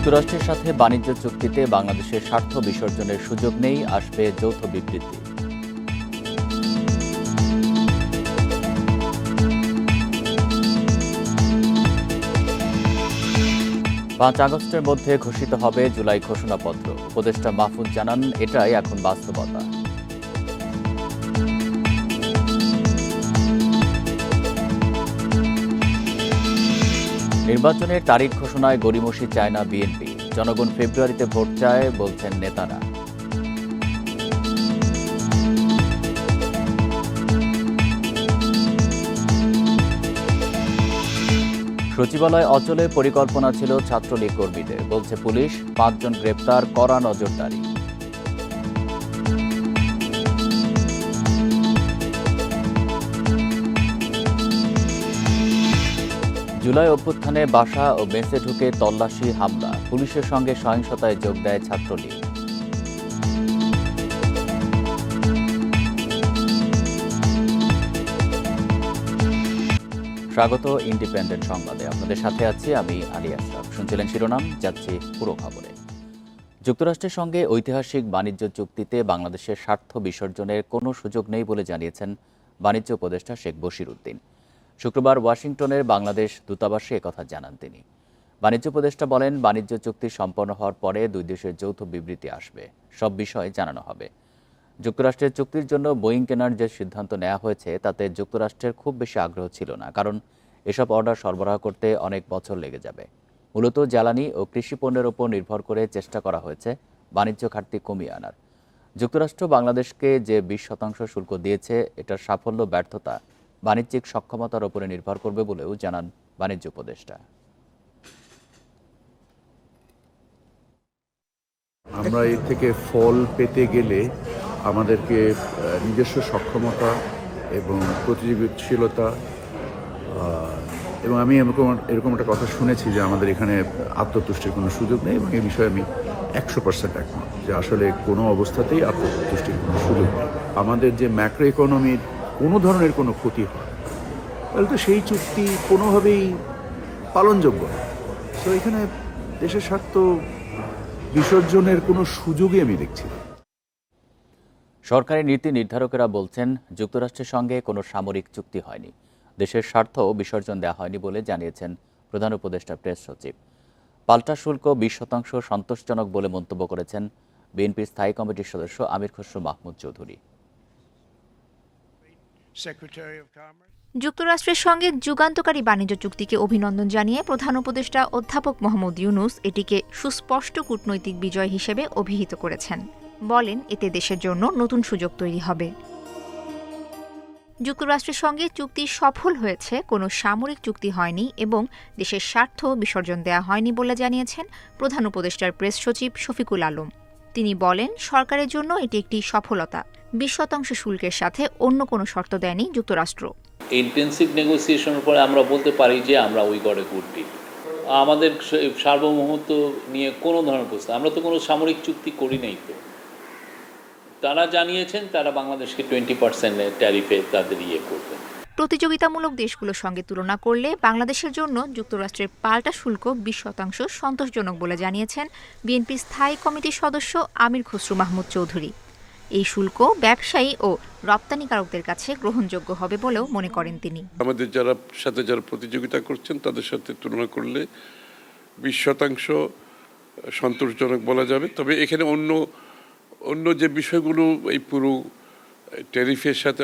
যুক্তরাষ্ট্রের সাথে বাণিজ্য চুক্তিতে বাংলাদেশের স্বার্থ বিসর্জনের সুযোগ নেই, আসবে যৌথ বিবৃতি। 5 আগস্টের মধ্যে ঘোষিত হবে জুলাই ঘোষণাপত্র। উপদেষ্টা মাহফুজ জানান, এটাই এখন বাস্তবতা। নির্বাচনের তারিখ ঘোষণায় গড়িমসি চায় না বিএনপি। জনগণ ফেব্রুয়ারিতে ভোট চায়, বলছেন নেতারা। সচিবালয় অচলে পরিকল্পনা ছিল ছাত্রলীগ কর্মীদের, বলছে পুলিশ। 5 জন গ্রেপ্তার, কড়া নজরদারি। জুলাই অভ্যুত্থানে বাসা ও মেসে ঢুকে তল্লাশি, হামলা। পুলিশের সঙ্গে সহিংসতায় যোগ দেয় ছাত্রলীগ। স্বাগত ইন্ডিপেন্ডেন্ট সংবাদে। আপনাদের সাথে আছি আমি আলী আশরাফ। শুনছিলেন শিরোনাম, যাচ্ছি পুরো খবরে। যুক্তরাষ্ট্রের সঙ্গে ঐতিহাসিক বাণিজ্য চুক্তিতে বাংলাদেশের স্বার্থ বিসর্জনের কোনো সুযোগ নেই বলে জানিয়েছেন বাণিজ্য উপদেষ্টা শেখ বশির উদ্দিন। শুক্রবার ওয়াশিংটনের বাংলাদেশ দূতাবাসে একথা জানান তিনি। বাণিজ্য উপদেষ্টা বলেন, বাণিজ্য চুক্তি সম্পন্ন হওয়ার পরে দুই দেশের যৌথ বিবৃতি আসবে, সব বিষয় জানানো হবে। যুক্তরাষ্ট্রের চুক্তির জন্য বোয়িং কেনার যে সিদ্ধান্ত নেওয়া হয়েছে তাতে যুক্তরাষ্ট্রের খুব বেশি আগ্রহ ছিল না, কারণ এসব অর্ডার সরবরাহ করতে অনেক বছর লেগে যাবে। মূলত জ্বালানি ও কৃষি পণ্যের ওপর নির্ভর করে চেষ্টা করা হয়েছে বাণিজ্য ঘাটতি কমিয়ে আনার। যুক্তরাষ্ট্র বাংলাদেশকে যে 20% শুল্ক দিয়েছে, এটার সাফল্য ব্যর্থতা বাণিজ্যিক সক্ষমতার উপরে নির্ভর করবে বলেও জানান বাণিজ্য উপদেষ্টা। আমরা এর থেকে ফল পেতে গেলে আমাদেরকে নিজস্ব সক্ষমতা এবং প্রতিযোগিতাশীলতা, এবং আমি এরকম একটা কথা শুনেছি যে আমাদের এখানে আত্মতুষ্টির কোনো সুযোগ নেই, এবং এই বিষয়ে আমি 100% একমত যে আসলে কোনো অবস্থাতেই আত্মতুষ্টির কোনো সুযোগ নেই। আমাদের যে ম্যাক্রো ইকোনমির কোনো ধরনের কোনো ক্ষতি হয় তাহলে তো সেই চুক্তি কোনোভাবেই পালনযোগ্য না। তো এখানে দেশের স্বার্থ বিসর্জনের কোনো সুযোগই আমি দেখছি না। সরকারি নীতি নির্ধারকেরা বলছেন, যুক্তরাষ্ট্রের সঙ্গে কোনো সামরিক চুক্তি হয়নি, দেশের স্বার্থ বিসর্জন দেওয়া হয়নি বলে জানিয়েছেন প্রধান উপদেষ্টা প্রেস সচিব। পাল্টা শুল্ক 20% সন্তোষজনক বলে মন্তব্য করেছেন বিএনপির স্থায়ী কমিটির সদস্য আমির খসরু মাহমুদ চৌধুরী। যুক্তরাষ্ট্রের সঙ্গে যুগান্তকারী বাণিজ্য চুক্তিকে অভিনন্দন জানিয়ে প্রধান উপদেষ্টা অধ্যাপক মোহাম্মদ ইউনূস এটিকে সুস্পষ্ট কূটনৈতিক বিজয় হিসেবে অভিহিত করেছেন। বলেন, এতে দেশের জন্য নতুন সুযোগ তৈরি হবে। যুক্তরাষ্ট্রের সঙ্গে চুক্তি সফল হয়েছে, কোনো সামরিক চুক্তি হয়নি এবং দেশের স্বার্থ বিসর্জন দেওয়া হয়নি বলে জানিয়েছেন প্রধান উপদেষ্টার প্রেস সচিব শফিকুল আলম। তিনি বলেন, সরকারের জন্য এটি একটি সফলতা। 20% শুল্কের সাথে অন্য কোনো শর্ত দেয়নি যুক্তরাষ্ট্র। ইন্টেন্সিভ নেগোসিয়েশনের পরে আমরা বলতে পারি যে আমরা we got a good deal. আমাদের সার্বভৌমত্ব নিয়ে কোনো ধরনের প্রশ্ন, আমরা তো কোনো সামরিক চুক্তি করি নাই। তো তারা জানিয়েছেন তারা বাংলাদেশকে 20% ট্যারিফে তাদের করবেন। প্রতিযোগিতামূলক দেশগুলোর সঙ্গে তুলনা করলে বাংলাদেশের জন্য যুক্তরাষ্ট্রের পাল্টা শুল্ক 20% সন্তোষজনক বলে জানিয়েছেন বিএনপির স্থায়ী কমিটির সদস্য আমির খসরু মাহমুদ চৌধুরী। এই শুল্ক ব্যবসায়ী ও রপ্তানিকারকদের কাছে গ্রহণযোগ্য হবে বলেও মনে করেন তিনি। আমাদের যারা প্রতিযোগিতা করছেন তাদের সাথে তুলনা করলে 20% সন্তোষজনক বলা যাবে। তবে এখানে অন্য যে বিষয়গুলো, এই পুরো ট্যারিফের সাথে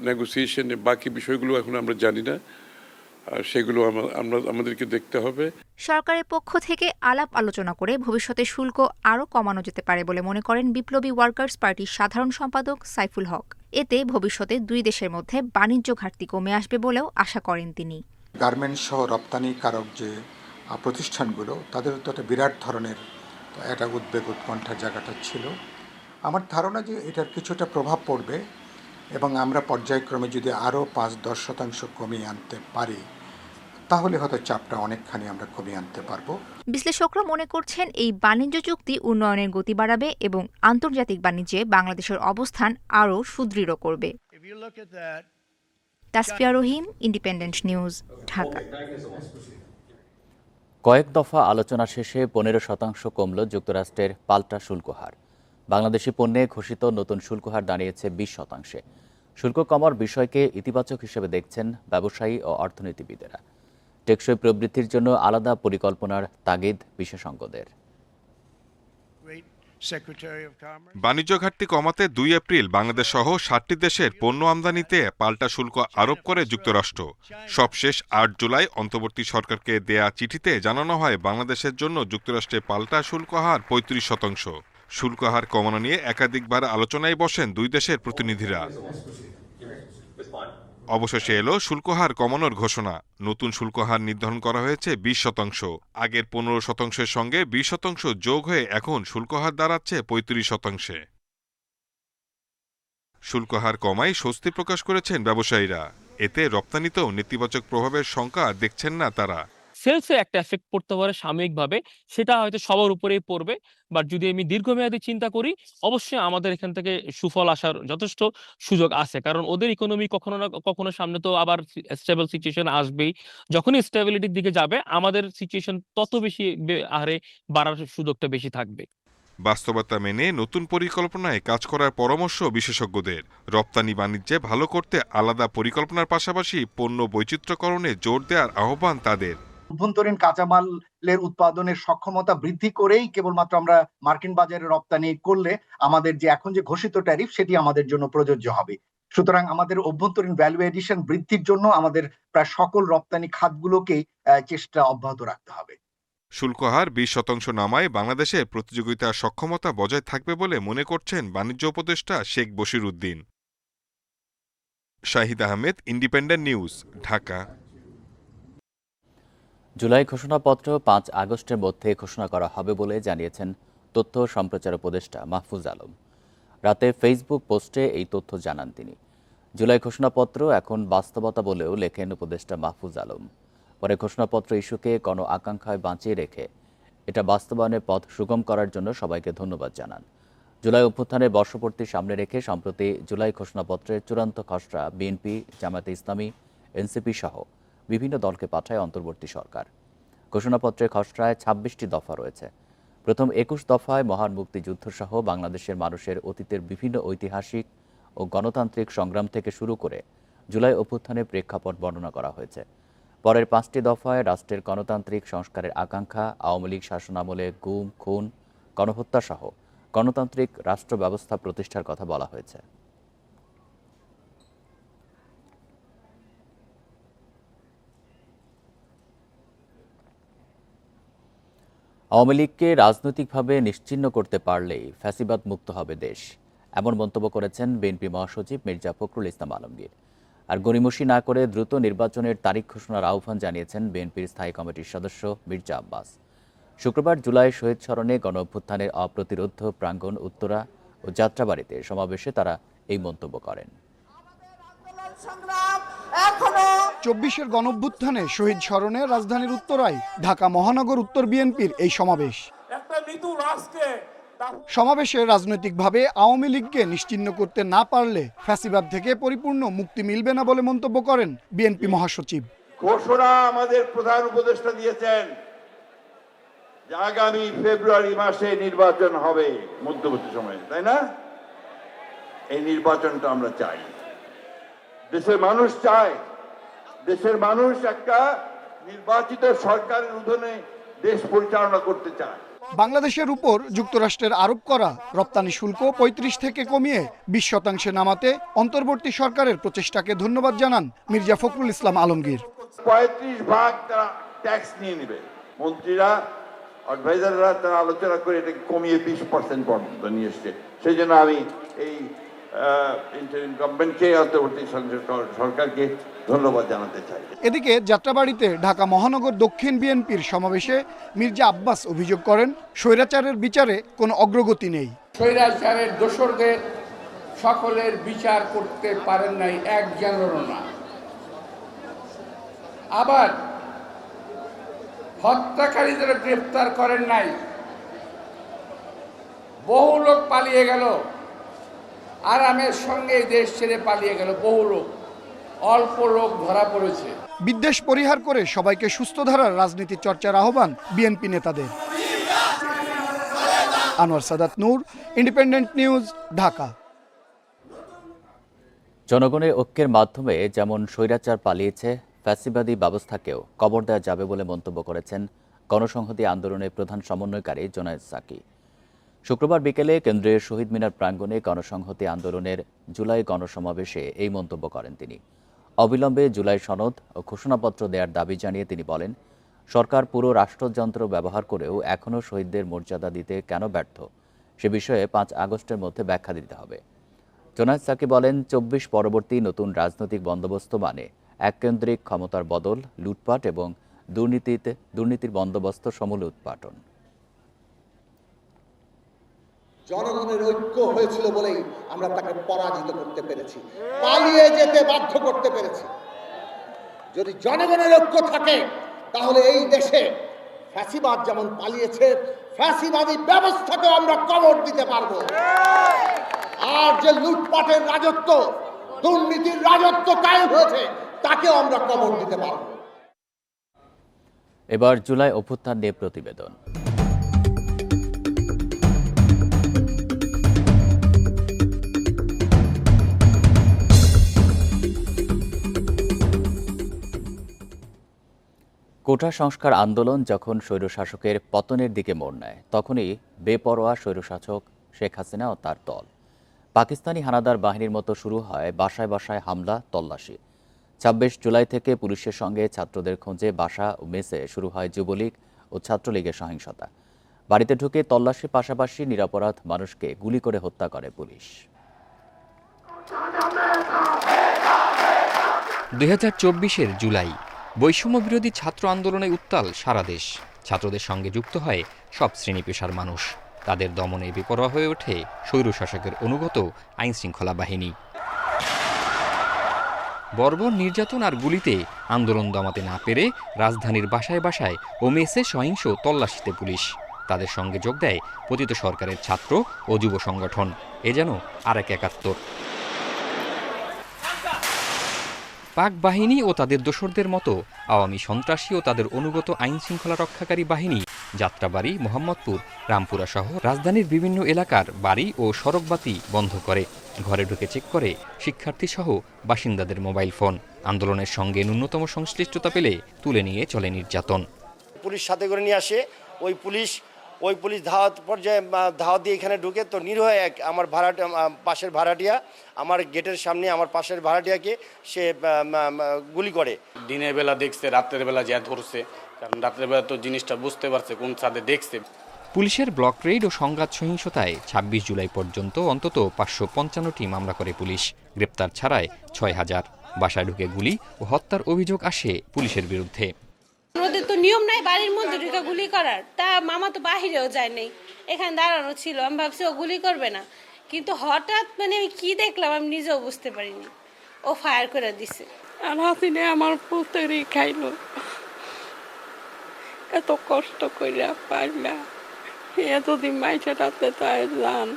নেগোসিয়েশনে বাকি বিষয়গুলো এখন আমরা জানি না, আর সেগুলো আমাদেরকে দেখতে হবে। সরকারের পক্ষ থেকে আলাপ আলোচনা করে ভবিষ্যতে শুল্ক আরও কমানো যেতে পারে বলে মনে করেন বিপ্লবী ওয়ার্কার্স পার্টির সাধারণ সম্পাদক সাইফুল হক। এতে ভবিষ্যতে দুই দেশের মধ্যে বাণিজ্য ঘাটতি কমে আসবে বলেও আশা করেন তিনি। গার্মেন্টস সহ রপ্তানিকারক যে প্রতিষ্ঠানগুলো, তাদের তো একটা বিরাট ধরনের একটা উদ্বেগ উৎকণ্ঠার জায়গাটা ছিল। আমার ধারণা যে এটার কিছুটা প্রভাব পড়বে এবং আমরা পর্যায়ক্রমে যদি আরও 5-10% কমিয়ে আনতে পারি তাহলে হয়তো চাপটা অনেকখানি আমরা কমিয়ে আনতে পারবো। বিশ্লেষকরা মনে করছেন, এই বাণিজ্য চুক্তি উন্নয়নের গতি বাড়াবে এবং আন্তর্জাতিক বাণিজ্যে বাংলাদেশের অবস্থান আরও সুদৃঢ় করবে। তাসফিয়া রহিম, ইন্ডিপেন্ডেন্ট নিউজ, ঢাকা। কয়েক দফা আলোচনা শেষে 15% কমল যুক্তরাষ্ট্রের পাল্টা শুল্ক হার। বাংলাদেশি পণ্যে ঘোষিত নতুন শুল্ক হার দাঁড়িয়েছে 20%। শুল্ক কমার বিষয়কে ইতিবাচক হিসেবে দেখছেন ব্যবসায়ী ও অর্থনীতিবিদেরা। টেকসই প্রবৃদ্ধির জন্য আলাদা পরিকল্পনার তাগিদ বিশেষজ্ঞদের। বাণিজ্য ঘাটতি কমাতে 2 এপ্রিল বাংলাদেশ সহ 60টি দেশের পণ্য আমদানিতে পাল্টা শুল্ক আরোপ করে যুক্তরাষ্ট্র। সবশেষ 8 জুলাই অন্তর্বর্তী সরকারকে দেয়া চিঠিতে জানানো হয় বাংলাদেশের জন্য যুক্তরাষ্ট্রে পাল্টা শুল্ক হার 35%। শুল্ক হার কমানো নিয়ে একাধিকবার আলোচনায় বসেন দুই দেশের প্রতিনিধিরা। অবশেষে এলো শুল্ক হার কমানোর ঘোষণা। নতুন শুল্ক হার নির্ধারণ করা হয়েছে 20%। আগের 15%-এর সঙ্গে 20% যোগ হয়ে এখন শুল্ক হার দাঁড়াচ্ছে 35%। শুল্ক হার কমায় স্বস্তি প্রকাশ করেছেন ব্যবসায়ীরা। এতে রপ্তানিতেও নেতিবাচক প্রভাবের শঙ্কা দেখছেন না তারা। সেলসে একটা এফেক্ট পড়তে পারে সাময়িকভাবে, সেটা হয়তো সবার উপরেই পড়বে। বাট যদি আমি দীর্ঘমেয়াদী চিন্তা করি, অবশ্যই আমাদের এখান থেকে সুফল আসার যথেষ্ট সুযোগ আছে, কারণ ওদের ইকোনমি কখনো না কখনো সামনে তো আবার স্টেবল সিচুয়েশন আসবেই। যখনই স্টেবিলিটির দিকে যাবে, আমাদের সিচুয়েশন তত বেশি হারে বাড়ার সুযোগটা বেশি থাকবে। বাস্তবতা মেনে নতুন পরিকল্পনায় কাজ করার পরামর্শ বিশেষজ্ঞদের। রপ্তানি বাণিজ্যে ভালো করতে আলাদা পরিকল্পনার পাশাপাশি পণ্য বৈচিত্র্যকরণে জোর দেওয়ার আহ্বান তাদের। অভ্যন্তরীণ কাঁচামালের উৎপাদনের সক্ষমতা বৃদ্ধি করেই কেবলমাত্র আমরা মার্কিন বাজারে রপ্তানি করলে আমাদের যে এখন যে ঘোষিত ট্যারিফ সেটি আমাদের জন্য প্রযোজ্য হবে। সুতরাং আমাদের অভ্যন্তরীণ ভ্যালু এডিশন বৃদ্ধির জন্য আমাদের প্রায় সকল রপ্তানি খাতগুলোকেই চেষ্টা অব্যাহত রাখতে হবে। শুল্ক হার 20% নামায় বাংলাদেশের প্রতিযোগিতার সক্ষমতা বজায় থাকবে বলে মনে করছেন বাণিজ্য উপদেষ্টা শেখ বশির উদ্দিন। Shahid Ahmed, Independent News, Dhaka. জুলাই ঘোষণাপত্র 5 আগস্টের মধ্যে ঘোষণা করা হবে বলে জানিয়েছেন তথ্য সম্প্রচার উপদেষ্টা মাহফুজ আলম। রাতে ফেসবুক পোস্টে এই তথ্য জানান তিনি। জুলাই ঘোষণাপত্র এখন বাস্তবতা বলেও লেখেন উপদেষ্টা মাহফুজ আলম। পরে ঘোষণাপত্র ইস্যুকে গণ আকাঙ্ক্ষায় বাঁচিয়ে রেখে এটা বাস্তবায়নের পথ সুগম করার জন্য সবাইকে ধন্যবাদ জানান। জুলাই অভ্যুত্থানের বর্ষপূর্তি সামনে রেখে সম্প্রতি জুলাই ঘোষণাপত্রের চূড়ান্ত খসড়া বিএনপি, জামায়াতে ইসলামী, এনসিপি সহ বিভিন্ন দলকে পাঠায় অন্তর্বর্তী সরকার। ঘোষণাপত্রের খসড়ায় 26টি দফা রয়েছে। প্রথম 21 দফায় মহান মুক্তিযুদ্ধ সহ বাংলাদেশের মানুষের অতীতের বিভিন্ন ঐতিহাসিক ও গণতান্ত্রিক সংগ্রাম থেকে শুরু করে জুলাই অভ্যুত্থানের প্রেক্ষাপট বর্ণনা করা হয়েছে। পরের 5টি দফায় রাষ্ট্রের গণতান্ত্রিক সংস্কারের আকাঙ্ক্ষা, আওয়ামী লীগ শাসনামলে গুম, খুন, গণহত্যা সহ গণতান্ত্রিক রাষ্ট্র ব্যবস্থা প্রতিষ্ঠার কথা বলা হয়েছে। আওয়ামী লীগকে রাজনৈতিকভাবে নিশ্চিহ্ন করতে পারলেই ফ্যাসিবাদ মুক্ত হবে দেশ, এমন মন্তব্য করেছেন বিএনপি মহাসচিব মির্জা ফখরুল ইসলাম আলমগীর। আর গড়িমসি না করে দ্রুত নির্বাচনের তারিখ ঘোষণার আহ্বান জানিয়েছেন বিএনপির স্থায়ী কমিটির সদস্য মির্জা আব্বাস। শুক্রবার জুলাই শহীদ স্মরণে গণ অভ্যুত্থানের অপ্রতিরোধ্য প্রাঙ্গণ উত্তরা ও যাত্রাবাড়িতে সমাবেশে তারা এই মন্তব্য করেন। 24-এর গণঅভ্যুত্থানে শহীদ স্মরণে রাজধানীর উত্তরায় ঢাকা মহানগর উত্তর বিএনপির এই সমাবেশ। সমাবেশে রাজনৈতিকভাবে আওয়ামী লীগকে নিশ্চিহ্ন করতে না পারলে ফ্যাসিবাদ থেকে পরিপূর্ণ মুক্তি মিলবে না বলে মন্তব্য করেন বিএনপি মহাসচিব। ঘোষণা আমাদের প্রধান উপদেষ্টা দিয়েছেন যে আগামী ফেব্রুয়ারি মাসে নির্বাচন হবে, মধ্যবর্তী সময়ে, তাই না? এই নির্বাচনটা আমরা চাই, দেশের মানুষ চায়। দেশের মানুষ একটা নির্বাচিত সরকারের অধীনে দেশ পরিচালনা করতে চায়। বাংলাদেশের উপর যুক্তরাষ্ট্রের আরোপ করা রপ্তানি শুল্ক 35 থেকে কমিয়ে 20% নামাতে অন্তর্বর্তী সরকারের প্রচেষ্টাকে ধন্যবাদ জানান মির্জা ফখরুল ইসলাম আলমগীর। 35% তারা ট্যাক্স নিয়ে নেবে, মন্ত্রীরা, অ্যাডভাইজাররা তারা আলোচনা করে এটাকে কমিয়ে 20% পর্যন্ত নিয়ে এসছে। সেই জন্য আমি এই ইন্টারিম গভর্নমেন্টকে, অন্তর্বর্তী সরকারকে ধন্যবাদ জানাতে চাই। এদিকে যাত্রাবাড়িতে ঢাকা মহানগর দক্ষিণ বিএনপির সমাবেশে মির্জা আব্বাস অভিযোগ করেন, স্বৈরাচারের বিচারে কোনো অগ্রগতি নেই। স্বৈরাচারের দোসরদের সকলের বিচার করতে পারেন নাই একজনেরও না। আবার হত্যাকারীদের গ্রেফতার করেন নাই। বহু লোক পালিয়ে গেল, আরামের সঙ্গে দেশ ছেড়ে পালিয়ে গেল বহু লোক। অল্প লোক ধরা পড়েছে। বিদ্বেষ পরিহার করে সবাইকে সুস্থ ধারার রাজনীতি চর্চার আহ্বান বিএনপি নেতাদের। আনোয়ার সাদাত নূর, ইন্ডিপেন্ডেন্ট নিউজ, ঢাকা। জনগণের ঐক্যের মাধ্যমে যেমন স্বৈরাচার পালিয়েছে, ফ্যাসিবাদী ব্যবস্থাকেও কবর দেওয়া যাবে বলে মন্তব্য করেছেন গণসংহতি আন্দোলনের প্রধান সমন্বয়কারী জোনায়েদ সাকি। শুক্রবার বিকেলে কেন্দ্রীয় শহীদ মিনার প্রাঙ্গণে গণসংহতি আন্দোলনের জুলাই গণসমাবেশে এই মন্তব্য করেন তিনি। অবিলম্বে জুলাই সনদ ও ঘোষণাপত্র দেওয়ার দাবি জানিয়ে তিনি বলেন, সরকার পুরো রাষ্ট্রযন্ত্র ব্যবহার করেও এখনও শহীদদের মর্যাদা দিতে কেন ব্যর্থ, সে বিষয়ে ৫ আগস্টের মধ্যে ব্যাখ্যা দিতে হবে। জোনায়েদ সাকি বলেন, ২৪ পরবর্তী নতুন রাজনৈতিক বন্দোবস্ত মানে এককেন্দ্রিক ক্ষমতার বদল, লুটপাট এবং দুর্নীতির বন্দোবস্ত সমূলে উৎপাটন। জনগণের ঐক্য হয়েছিল বলেই আমরা তাকে পরাজিত করতে পেরেছি, পালিয়ে যেতে বাধ্য করতে পেরেছি। যদি জনগণের ঐক্য থাকে তাহলে এই দেশে ফ্যাসিবাদ যেমন পালিয়েছে, ফ্যাসিবাদী ব্যবস্থাকে আমরা কবর দিতে পারবো। আর যে লুটপাটের রাজত্ব, দুর্নীতির রাজত্ব কায়েম হয়েছে, তাকেও আমরা কবর দিতে পারবো। এবার জুলাই অভ্যুত্থান নিয়ে প্রতিবেদন। কোটা সংস্কার আন্দোলন যখন স্বৈরশাসকের পতনের দিকে মোড় নেয়, তখনই বেপরোয়া স্বৈরশাসক শেখ হাসিনা ও তার দল পাকিস্তানি হানাদার বাহিনীর মতো শুরু হয় বাসায় বাসায় হামলা, তল্লাশি। ২৬ জুলাই থেকে পুলিশের সঙ্গে ছাত্রদের খোঁজে বাসা ও মেসে শুরু হয় যুবলীগ ও ছাত্রলীগের সহিংসতা। বাড়িতে ঢুকে তল্লাশির পাশাপাশি নিরপরাধ মানুষকে গুলি করে হত্যা করে পুলিশ। ২০২৪-এর জুলাই বৈষম্য বিরোধী ছাত্র আন্দোলনে উত্তাল সারা দেশ। ছাত্রদের সঙ্গে যুক্ত হয় সব শ্রেণী পেশার মানুষ। তাদের দমনে বেপরোয়া হয়ে ওঠে স্বৈরশাসকের অনুগত আইনশৃঙ্খলা বাহিনী। বর্বর নির্যাতন আর গুলিতে আন্দোলন দমাতে না পেরে রাজধানীর বাসায় বাসায় ও মেসে সহিংস তল্লাশিতে পুলিশ। তাদের সঙ্গে যোগ দেয় পতিত সরকারের ছাত্র ও যুব সংগঠন। এ যেন আরেক ৭১। পাক বাহিনী ও তাদের দোসরদের মতো আওয়ামী সন্ত্রাসী ও তাদের অনুগত আইনশৃঙ্খলা রক্ষাকারী বাহিনী যাত্রাবাড়ি, মোহাম্মদপুর, রামপুরা সহ রাজধানীর বিভিন্ন এলাকার বাড়ি ও সড়কবাতি বন্ধ করে। ঘরে ঢুকে চেক করে শিক্ষার্থী সহ বাসিন্দাদের মোবাইল ফোন। আন্দোলনের সঙ্গে ন্যূনতম সংশ্লিষ্টতা পেলে তুলে নিয়ে চলে নির্যাতন। পুলিশ সাথে করে নিয়ে আসে, ওই পুলিশ ধাওয়াত পর্যায়ে ধাওয়াত দিয়ে এখানে ঢুকে তো নির্ভয়ে আমার পাশের ভাড়াটিয়া, আমার গেটের সামনে আমার পাশের ভাড়াটিয়াকে সে গুলি করে। দিনের বেলা দেখছে, রাতের বেলা যা ধরছে, কারণ রাতের বেলা তো জিনিসটা বুঝতে পারছে কোন ছাদে দেখছে। পুলিশের ব্লক রেড ও সংঘাত সহিংসতায় ২৬ জুলাই পর্যন্ত অন্তত ৫৫৫টি মামলা করে পুলিশ। গ্রেপ্তার ছাড়ায় ৬,০০০। বাসায় ঢুকে গুলি ও হত্যার অভিযোগ আসে পুলিশের বিরুদ্ধে। ওদের তো নিয়ম নাই বাড়ির মধ্যে ঢুকে গুলি করার, তা মামা তো বাহিরেও যায় নাই, এখানে দাঁড়ানো ছিল। আমি ভাবছি ও গুলি করবে না, কিন্তু হঠাৎ আমি কি দেখলাম আমি নিজেও বুঝতে পারিনি, ও ফায়ার করে দিছে। আর হাসিনে আমার পুত্রই খাইলো, এত কষ্ট করে পাইলা, এতদিন মাইসেটাতে তাই যান।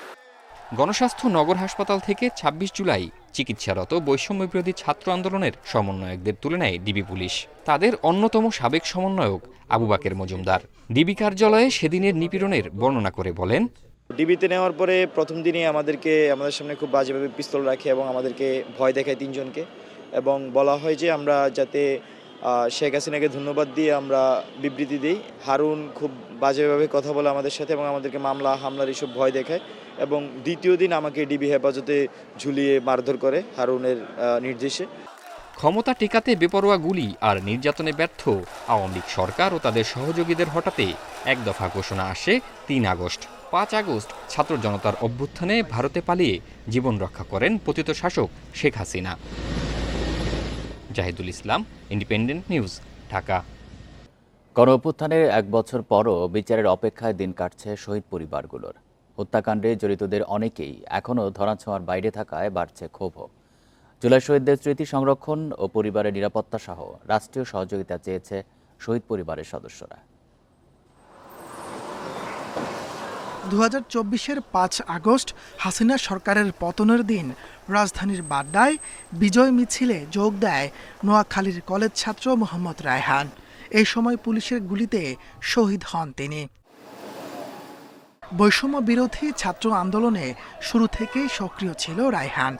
গণস্বাস্থ্য নগর হাসপাতাল থেকে ২৬ জুলাই চিকিৎসারত বৈষম্য বিরোধী ছাত্র আন্দোলনের সমন্বয়কদের তুলে নেয় ডিবি পুলিশ। তাদের অন্যতম সাবেক সমন্বয়ক আবু বাকের মজুমদার ডিবি কার্যালয়ে সেদিনের নিপীড়নের বর্ণনা করে বলেন, ডিবিতে নেওয়ার পরে প্রথম দিনে আমাদের সামনে খুব বাজেভাবে পিস্তল রাখে এবং আমাদেরকে ভয় দেখায় ৩ জনকে, এবং বলা হয় যে আমরা যাতে শেখ হাসিনাকে ধন্যবাদ দিয়ে আমরা বিবৃতি দিই। হারুন খুব বাজেভাবে কথা বলে আমাদের সাথে এবং আমাদেরকে হামলার এসব ভয় দেখায়, এবং দ্বিতীয় দিন আমাকে ডিবি হেফাজতে ঝুলিয়ে মারধর করে হারুনের নির্দেশে। ক্ষমতা টেকাতে বেপরোয়া গুলি আর নির্যাতনে ব্যর্থ আওয়ামী লীগ সরকার ও তাদের সহযোগীদের হঠাতে এক দফা ঘোষণা আসে ৩ আগস্ট। ৫ আগস্ট ছাত্র জনতার অভ্যুত্থানে ভারতে পালিয়ে জীবন রক্ষা করেন পতিত শাসক শেখ হাসিনা। জাহিদুল ইসলাম, ইন্ডিপেন্ডেন্ট নিউজ, ঢাকা। গণঅভ্যুত্থানের ১ বছর পরও বিচারের অপেক্ষায় দিন কাটছে শহীদ পরিবারগুলোর। হত্যাকাণ্ডে জড়িতদের অনেকেই এখনও ধরাছোঁয়ার বাইরে থাকায় বাড়ছে ক্ষোভও। জুলাই শহীদদের স্মৃতি সংরক্ষণ ও পরিবারের নিরাপত্তা সহ রাষ্ট্রীয় সহযোগিতা চেয়েছে শহীদ পরিবারের সদস্যরা। 2024-এর 5 আগস্ট হাসিনা সরকারের পতনের দিন রাজধানীর বাড্ডায় বিজয় মিছিলে যোগ দেয় নোয়াখালীর কলেজ ছাত্র মোহাম্মদ রায়হান। এই সময় পুলিশের গুলিতে শহীদ হন তিনি। বৈষম্য বিরোধী ছাত্র আন্দোলনে শুরু থেকেই সক্রিয় ছিল রায়হান।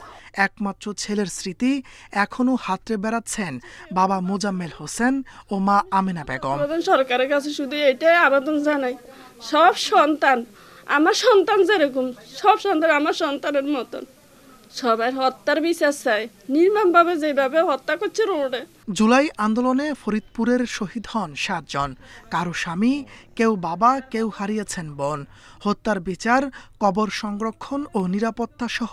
একমাত্র ছেলের স্মৃতি এখনো হাতড়ে বেড়াচ্ছেন বাবা মোজাম্মেল হোসেন ও মা আমিনা বেগম। সরকারের কাছে শুধু এটাই আবেদন জানাই, সব সন্তান আমার সন্তান যেরকম, সব সন্তান আমার সন্তানের মতন, সবাই হত্যার বিচার চাই। নির্মমভাবে যেভাবে হত্যা করছে রোডে। জুলাই আন্দোলনে ফরিদপুরের শহীদ হন 7 জন। কারো স্বামী, কেউ বাবা, কেউ হারিয়েছেন বোন। হত্যার বিচার, কবর সংরক্ষণ ও নিরাপত্তা সহ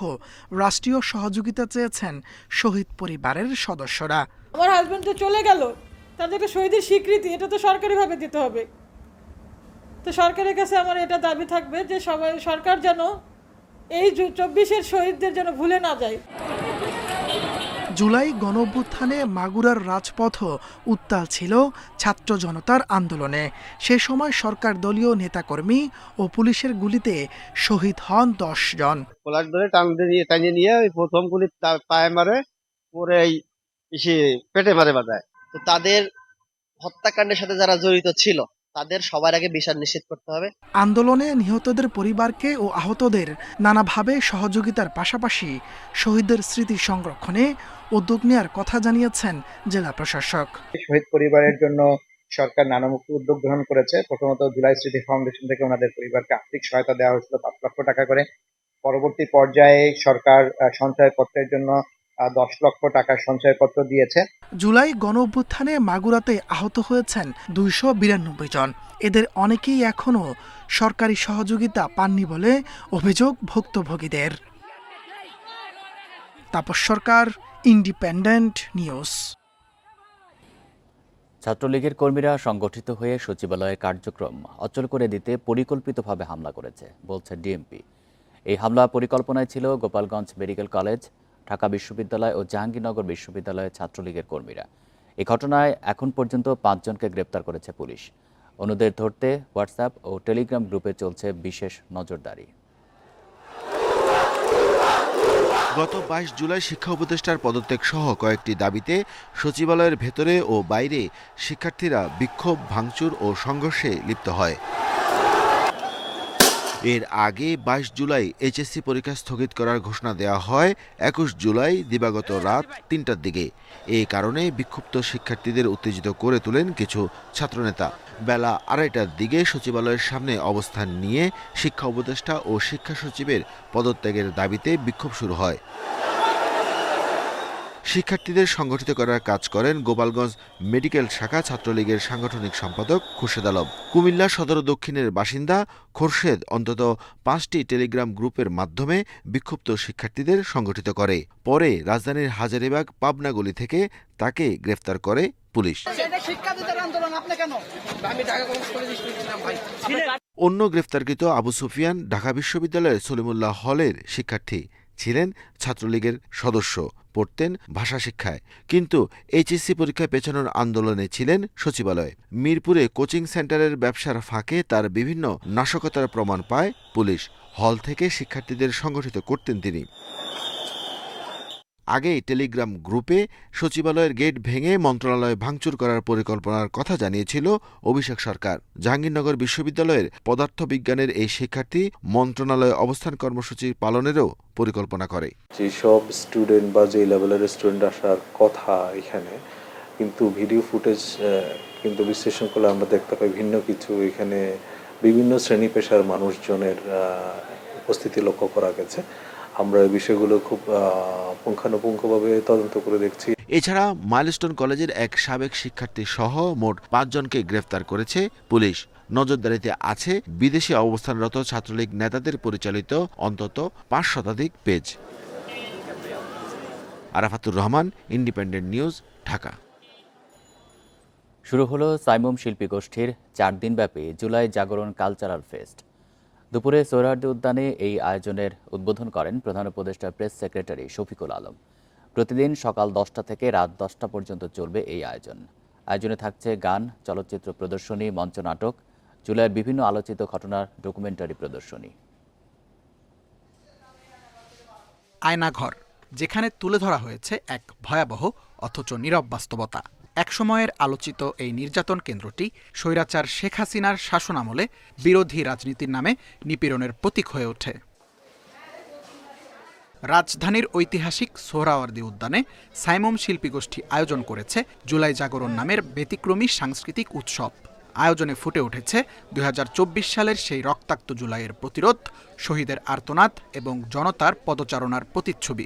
রাষ্ট্রীয় সহযোগিতা চেয়েছেন শহীদ পরিবারের সদস্যরা। আমার হাজবেন্ড তো চলে গেল, তাদের একটা শহীদের স্বীকৃতি এটা তো সরকারিভাবে দিতে হবে। তো সরকারের কাছে আমার এটা দাবি থাকবে যে সবাই সরকার যেন এই 24-এর শহীদদের যেন ভুলে না যায়। জুলাই গণঅভ্যুত্থানে মাগুরার রাজপথ উত্তাল ছিল ছাত্র জনতার আন্দোলনে। সে সময় সরকার দলীয় নেতাকর্মী ও পুলিশের গুলিতে শহীদ হন 10 জন। কোলার ধরে টানিয়ে নিয়ে প্রথম গুলি পায়ে মারে, পরে এই পেটে মারে বাজায়। তো তাদের হত্যাকাণ্ডের সাথে যারা জড়িত ছিল তাদের সবার আগে বিচার নিশ্চিত করতে হবে। আন্দোলনে নিহতদের পরিবারকে ও আহতদের নানাভাবে সহযোগিতার পাশাপাশি শহীদদের স্মৃতি সংরক্ষণে উদ্যোগ নেওয়ার কথা জানিয়েছেন জেলা প্রশাসক। শহীদ পরিবারের জন্য সরকার নানামুখী উদ্যোগ গ্রহণ করেছে। প্রথমত জুলাই স্মৃতি ফাউন্ডেশন থেকে ওনাদের পরিবারকে আর্থিক সহায়তা দেওয়া হয়েছিল 5 লক্ষ টাকা করে। পরবর্তী পর্যায়ে সরকার সঞ্চয়পত্রের জন্য 10 লক্ষ টাকার সঞ্চয়পত্র দিয়েছে। জুলাই গণঅভ্যুত্থানে মাগুরাতে আহত হয়েছেন 292 জন। এদের অনেকেই এখনও সরকারি সহযোগিতা পাননি বলে অভিযোগ ভুক্তভোগীদের। তাপস সরকার, ইন্ডিপেন্ডেন্ট নিউজ। ছাত্রলীগের কর্মীরা সংগঠিত হয়ে সচিবালয়ের কার্যক্রম অচল করে দিতে পরিকল্পিতভাবে হামলা করেছে বলছে ডিএমপি। এই হামলা পরিকল্পনায় ছিল গোপালগঞ্জ মেডিকেল কলেজ, ঢাকা বিশ্ববিদ্যালয় ও জাহাঙ্গীরনগর বিশ্ববিদ্যালয়ের ছাত্রলীগের কর্মীরা। এই ঘটনায় এখন পর্যন্ত 5 জনকে গ্রেপ্তার করেছে পুলিশ। অন্যদের ধরতে হোয়াটসঅ্যাপ ও টেলিগ্রাম গ্রুপে চলছে বিশেষ নজরদারি। গত 22 জুলাই শিক্ষা উপদেষ্টার পদত্যাগ সহ কয়েকটি দাবিতে সচিবালয়ের ভেতরে ও বাইরে শিক্ষার্থীরা বিক্ষোভ, ভাঙচুর ও সংঘর্ষে লিপ্ত হয়। এর আগে 22 জুলাই এইচএসসি পরীক্ষা স্থগিত করার ঘোষণা দেওয়া হয় 21 জুলাই দিবাগত রাত 3টার দিকে। এই কারণে বিক্ষুব্ধ শিক্ষার্থীদের উত্তেজিত করে তোলেন কিছু ছাত্রনেতা। বেলা 2:30টার দিকে সচিবালয়ের সামনে অবস্থান নিয়ে শিক্ষা উপদেষ্টা ও শিক্ষা সচিবের পদত্যাগের দাবিতে বিক্ষোভ শুরু হয়। শিক্ষার্থীদের সংগঠিত করার কাজ করেন গোপালগঞ্জ মেডিকেল শাখা ছাত্রলীগের সাংগঠনিক সম্পাদক খুরশেদ আলম। কুমিল্লা সদর দক্ষিণের বাসিন্দা খোরশেদ অন্তত 5টি টেলিগ্রাম গ্রুপের মাধ্যমে বিক্ষুব্ধ শিক্ষার্থীদের সংগঠিত করে। পরে রাজধানীর হাজারীবাগ পাবনাগলি থেকে তাকে গ্রেফতার করে পুলিশ। অন্য গ্রেফতারকৃত আবু সুফিয়ান ঢাকা বিশ্ববিদ্যালয়ের সলিমুল্লাহ হলের শিক্ষার্থী, ছিলেন ছাত্রলীগের সদস্য, পড়তেন ভাষা শিক্ষায়, কিন্তু এইচএসসি পরীক্ষা পেছানোর আন্দোলনে ছিলেন সচিবালয়ে। মিরপুরে কোচিং সেন্টারের ব্যবসার ফাঁকে তার বিভিন্ন নাশকতার প্রমাণ পায় পুলিশ। হল থেকে শিক্ষার্থীদের সংগঠিত করতেন তিনি। আগেই টেলিগ্রাম গ্রুপে সচিবালয়ের গেট ভেঙে মন্ত্রণালয় ভাঙচুর করার পরিকল্পনার কথা জানিয়েছিল অভিষেক সরকার। জাহাঙ্গীরনগর বিশ্ববিদ্যালয়ের পদার্থবিজ্ঞানের এই শিক্ষার্থী মন্ত্রণালয়ে অবস্থান কর্মসূচি পালনেরও পরিকল্পনা করে। যেসব স্টুডেন্ট বা যে লেভেলের স্টুডেন্ট আসার কথা এখানে, কিন্তু ভিডিও ফুটেজ কিন্তু বিশ্লেষণ করলে আমরা দেখতে পাই ভিন্ন কিছু। এখানে বিভিন্ন শ্রেণী পেশার মানুষজনের উপস্থিতি লক্ষ্য করা গেছে। আমরা এই বিষয়গুলো খুব পুঙ্খানুপুঙ্খভাবে তদন্ত করে দেখছি। এছাড়া মাইলস্টোন কলেজের এক সাবেক শিক্ষার্থী সহ মোট 5 জনকে গ্রেফতার করেছে পুলিশ। নজরদারিতে আছে বিদেশে অবস্থানরত ছাত্রলীগ নেতাদের পরিচালিত অন্তত 5 শতাধিক page. Arafatur Rahman, independent News, Dhaka. শুরু হলো সাইমুম শিল্পী গোষ্ঠীর 4 দিনব্যাপী জুলাই জাগরণ কালচারাল ফেস্ট। দুপুরে সোহরাওয়ার্দী উদ্যানে এই আয়োজনের উদ্বোধন করেন প্রধান উপদেষ্টা প্রেস সেক্রেটারি শফিকুল আলম। প্রতিদিন সকাল 10টা থেকে রাত 10টা পর্যন্ত চলবে এই আয়োজনে থাকছে গান, চলচ্চিত্র প্রদর্শনী, মঞ্চনাটক, জুলাইয়ের বিভিন্ন আলোচিত ঘটনার ডকুমেন্টারি প্রদর্শনী। আয়নাঘর, যেখানে তুলে ধরা হয়েছে এক ভয়াবহ অথচ নীরব বাস্তবতা। একসময়ের আলোচিত এই নির্যাতন কেন্দ্রটি স্বৈরাচার শেখ হাসিনার শাসনামলে বিরোধী রাজনীতির নামে নিপীড়নের প্রতীক হয়ে ওঠে। রাজধানীর ঐতিহাসিক সোহরাওয়ার্দী উদ্যানে সাইমম শিল্পী গোষ্ঠী আয়োজন করেছে জুলাই জাগরণ নামের ব্যতিক্রমী সাংস্কৃতিক উৎসব। আয়োজনে ফুটে উঠেছে ২০২৪ সালের সেই রক্তাক্ত জুলাইয়ের প্রতিরোধ, শহীদের আর্তনাদ এবং জনতার পদচারণার প্রতিচ্ছবি।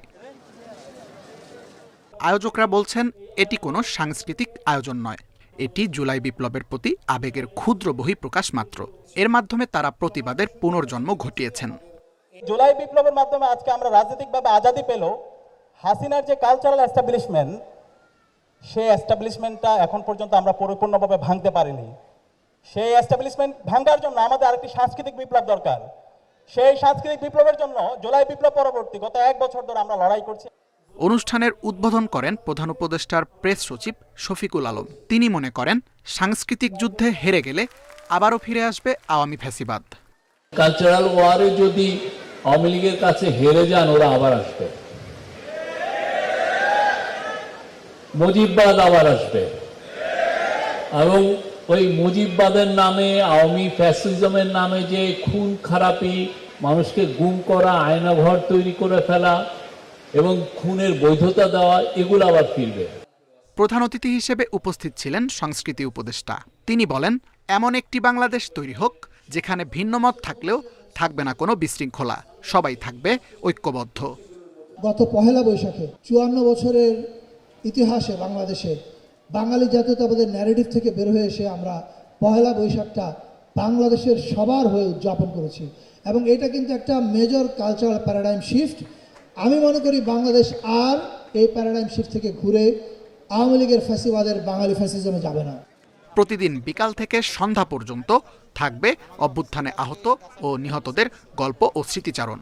আয়োজকরা বলছেন, এটি কোনো সাংস্কৃতিক আয়োজন নয়, এটি জুলাই বিপ্লবের প্রতি আবেগের ক্ষুদ্র বহিঃপ্রকাশ মাত্র। এর মাধ্যমে তারা প্রতিবাদের পুনর্জন্ম ঘটিয়েছেন। জুলাই বিপ্লবের মাধ্যমে আজকে আমরা রাজনৈতিকভাবে আজাদি পেল। হাসিনার যে কালচারাল এস্টাবলিশমেন্ট, সেই এস্টাবলিশমেন্টটা এখন পর্যন্ত আমরা পরিপূর্ণভাবে ভাঙতে পারিনি। সেই এস্টাবলিশমেন্ট ভাঙার জন্য আমাদের আরেকটি সাংস্কৃতিক বিপ্লব দরকার। সেই সাংস্কৃতিক বিপ্লবের জন্য জুলাই বিপ্লব পরবর্তী গত 1 বছর ধরে আমরা লড়াই করছি। অনুষ্ঠানের উদ্বোধন করেন প্রধান উপদেষ্টার প্রেস সচিব শফিকুল আলম। তিনি মনে করেন, সাংস্কৃতিক যুদ্ধে হেরে গেলে আবারও ফিরে আসবে আওয়ামী ফ্যাসিবাদ। কালচারাল ওয়ারে যদি আওয়ামী লীগের কাছে হেরে যান, ওরা আবার আসবে, মুজিববাদ আবার আসবে, এবং ওই মুজিববাদের নামে, আওয়ামী ফ্যাসিজমের নামে যে খুন খারাপি, মানুষকে গুম করা, আয়নাঘর তৈরি করে ফেলা এবং খুনের বৈধতা দেওয়া, এগুলো আবার ফিরবে। প্রধান অতিথি হিসেবে উপস্থিত ছিলেন সংস্কৃতি উপদেষ্টা। তিনি বলেন, এমন একটি বাংলাদেশ তৈরি হোক যেখানে ভিন্নমত থাকলেও থাকবে না কোনো বিশৃঙ্খলা, সবাই থাকবে ঐক্যবদ্ধ। গত পহেলা বৈশাখে 54 বছরের ইতিহাসে বাংলাদেশে বাঙালি জাতীয়তাবাদের ন্যারেটিভ থেকে বের হয়ে এসে আমরা পহেলা বৈশাখটা বাংলাদেশের সবার হয়ে উদযাপন করেছি, এবং এটা কিন্তু একটা মেজর কালচারাল প্যারাডাইম শিফট। আমি মনে করি বাংলাদেশ আর এই প্যারাডাইম শিফট থেকে ঘুরে আওয়ামী লীগের ফ্যাসিবাদের বাঙালি ফ্যাসিজমে যাবে না। প্রতিদিন বিকাল থেকে সন্ধ্যা পর্যন্ত থাকবে অভ্যুত্থানে আহত ও নিহতদের গল্প ও স্মৃতিচারণ।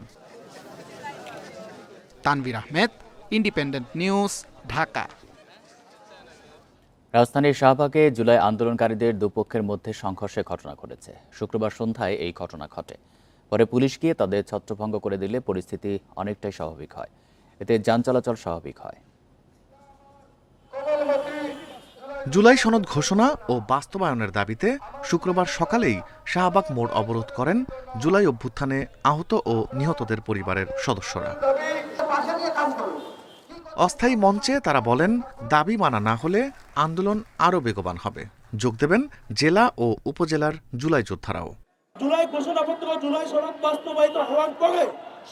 Tanvir Ahmed, Independent News, Dhaka. রাজধানীর শাহবাগে জুলাই আন্দোলনকারীদের দুপক্ষের মধ্যে সংঘর্ষের ঘটনা ঘটেছে। শুক্রবার সন্ধ্যায় এই ঘটনা ঘটে। পরে পুলিশ গিয়ে তাদের ছত্রভঙ্গ করে দিলে পরিস্থিতি অনেকটাই স্বাভাবিক হয়। এতে যান চলাচল স্বাভাবিক হয়। জুলাই সনদ ঘোষণা ও বাস্তবায়নের দাবিতে শুক্রবার সকালেই শাহবাগ মোড় অবরোধ করেন জুলাই অভ্যুত্থানে আহত ও নিহতদের পরিবারের সদস্যরা। অস্থায়ী মঞ্চে তারা বলেন, দাবি মানা না হলে আন্দোলন আরও বেগবান হবে। যোগ দেবেন জেলা ও উপজেলার জুলাই যোদ্ধারাও। জুলাই ঘোষণাপত্র, জুলাই সনদ বাস্তবায়িত হওয়ার পরে